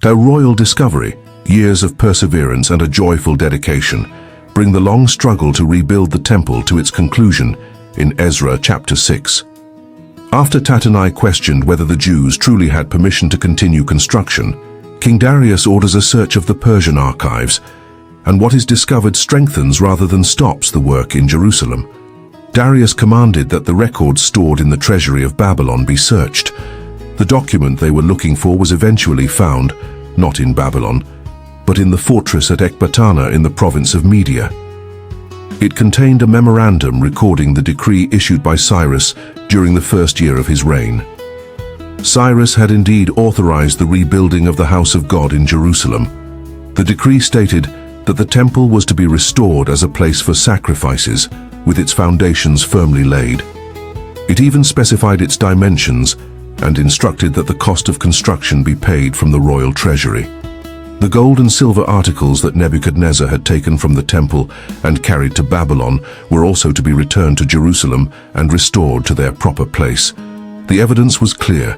A royal discovery, years of perseverance and a joyful dedication bring the long struggle to rebuild the temple to its conclusion in Ezra chapter 6. After Tattenai questioned whether the Jews truly had permission to continue construction, King Darius orders a search of the Persian archives, and what is discovered strengthens rather than stops the work in Jerusalem. Darius commanded that the records stored in the treasury of Babylon be searched. The document they were looking for was eventually found, not in Babylon, but in the fortress at Ecbatana in the province of Media. It contained a memorandum recording the decree issued by Cyrus during the first year of his reign. Cyrus had indeed authorized the rebuilding of the house of God in Jerusalem. The decree stated that the temple was to be restored as a place for sacrifices, with its foundations firmly laid. It even specified its dimensions and instructed that the cost of construction be paid from the royal treasury. The gold and silver articles that Nebuchadnezzar had taken from the temple and carried to Babylon were also to be returned to Jerusalem and restored to their proper place. The evidence was clear.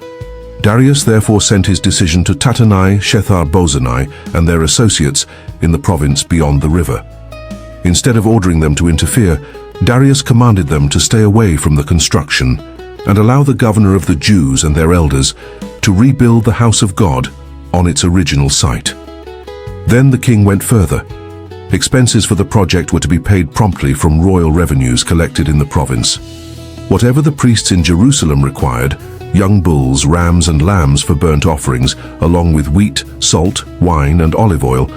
Darius therefore sent his decision to Tattenai, Shethar-Bozani, and their associates in the province beyond the river. Instead of ordering them to interfere, Darius commanded them to stay away from the construction and allow the governor of the Jews and their elders to rebuild the house of God on its original site. Then the king went further. Expenses for the project were to be paid promptly from royal revenues collected in the province. Whatever the priests in Jerusalem required, young bulls, rams and lambs for burnt offerings, along with wheat, salt, wine and olive oil,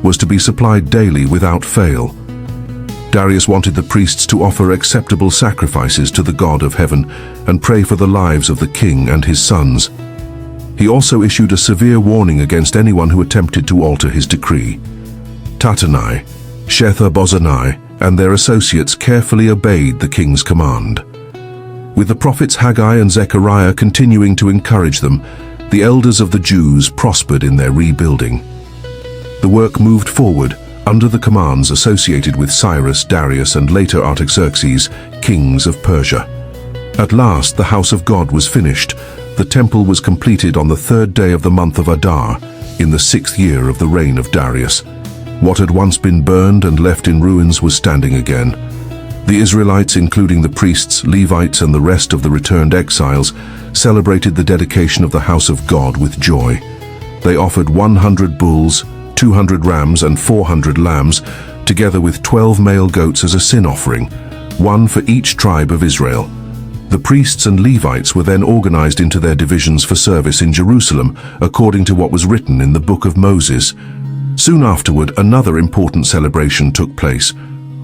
was to be supplied daily without fail. Darius wanted the priests to offer acceptable sacrifices to the God of heaven and pray for the lives of the king and his sons. He also issued a severe warning against anyone who attempted to alter his decree. Tattenai, Shethar-Bozani, and their associates carefully obeyed the king's command. With the prophets Haggai and Zechariah continuing to encourage them, the elders of the Jews prospered in their rebuilding. The work moved forward under the commands associated with Cyrus, Darius, and later Artaxerxes, kings of Persia. At last, the house of God was finished. The temple was completed on the 3rd day of the month of Adar, in the 6th year of the reign of Darius. What had once been burned and left in ruins was standing again. The Israelites, including the priests, Levites, and the rest of the returned exiles, celebrated the dedication of the house of God with joy. They offered 100 bulls, 200 rams, and 400 lambs, together with 12 male goats as a sin offering, one for each tribe of Israel. The priests and Levites were then organized into their divisions for service in Jerusalem, according to what was written in the book of Moses. Soon afterward, another important celebration took place.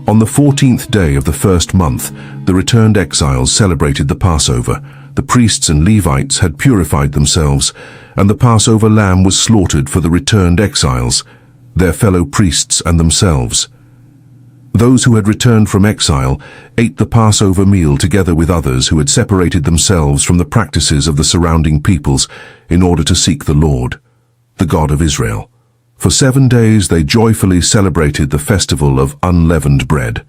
On the 14th day of the first month, the returned exiles celebrated the Passover. The priests and Levites had purified themselves, and the Passover lamb was slaughtered for the returned exiles, their fellow priests and themselves. Those who had returned from exile ate the Passover meal together with others who had separated themselves from the practices of the surrounding peoples in order to seek the Lord, the God of Israel. For 7 days they joyfully celebrated the Festival of Unleavened Bread.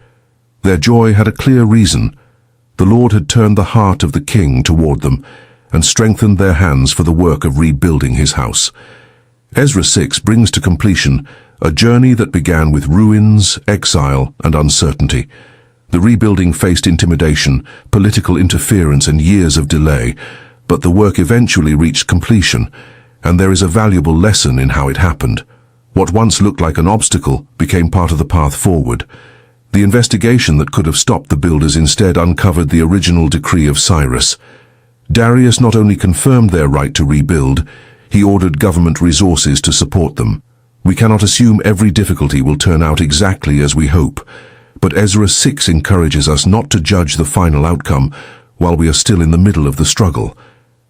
Their joy had a clear reason. The Lord had turned the heart of the king toward them and strengthened their hands for the work of rebuilding his house. Ezra 6 brings to completion a journey that began with ruins, exile, and uncertainty. The rebuilding faced intimidation, political interference, and years of delay, but the work eventually reached completion, and there is a valuable lesson in how it happened. What once looked like an obstacle became part of the path forward. The investigation that could have stopped the builders instead uncovered the original decree of Cyrus. Darius not only confirmed their right to rebuild, he ordered government resources to support them. We cannot assume every difficulty will turn out exactly as we hope, but Ezra 6 encourages us not to judge the final outcome while we are still in the middle of the struggle.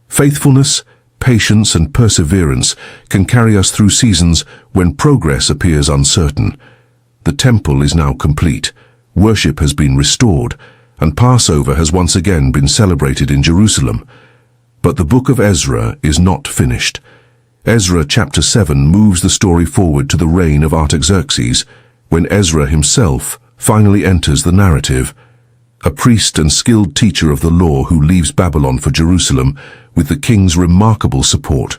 Faithfulness, patience, and perseverance can carry us through seasons when progress appears uncertain. The temple is now complete, worship has been restored, and Passover has once again been celebrated in Jerusalem. But the book of Ezra is not finished. Ezra chapter 7 moves the story forward to the reign of Artaxerxes, when Ezra himself finally enters the narrative, a priest and skilled teacher of the law who leaves Babylon for Jerusalem with the king's remarkable support.